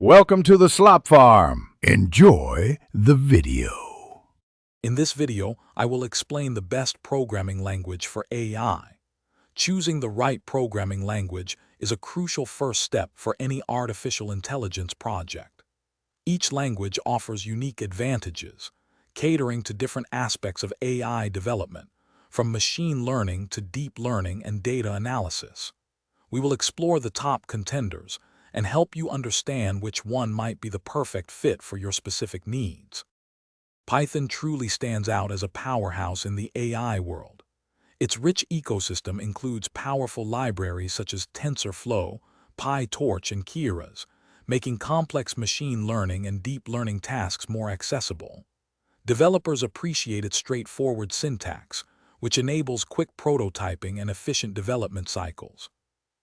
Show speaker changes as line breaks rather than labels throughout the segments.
Welcome to the Slop Farm. Enjoy the video.
In this video, I will explain the best programming language for AI. Choosing the right programming language is a crucial first step for any artificial intelligence project. Each language offers unique advantages, catering to different aspects of AI development, from machine learning to deep learning and data analysis. We will explore the top contenders and help you understand which one might be the perfect fit for your specific needs. Python truly stands out as a powerhouse in the AI world. Its rich ecosystem includes powerful libraries such as TensorFlow, PyTorch, and Keras, making complex machine learning and deep learning tasks more accessible. Developers appreciate its straightforward syntax, which enables quick prototyping and efficient development cycles.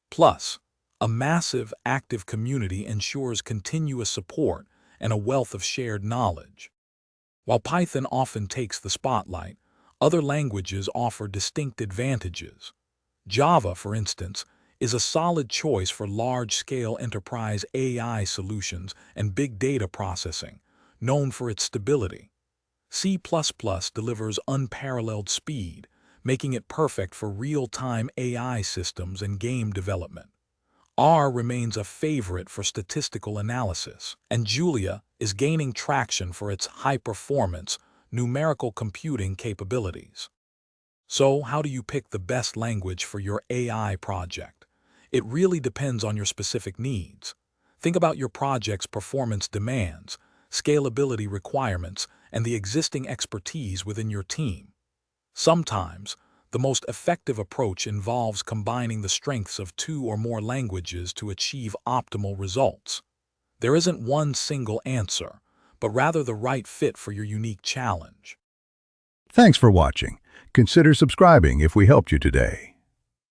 Plus, a massive, active community ensures continuous support and a wealth of shared knowledge. While Python often takes the spotlight, other languages offer distinct advantages. Java, for instance, is a solid choice for large-scale enterprise AI solutions and big data processing, known for its stability. C++ delivers unparalleled speed, making it perfect for real-time AI systems and game development. R remains a favorite for statistical analysis, and Julia is gaining traction for its high-performance, numerical computing capabilities. So, how do you pick the best language for your AI project? It really depends on your specific needs. Think about your project's performance demands, scalability requirements, and the existing expertise within your team. Sometimes, the most effective approach involves combining the strengths of two or more languages to achieve optimal results. There isn't one single answer, but rather the right fit for your unique challenge.
Thanks for watching. Consider subscribing if we helped you today.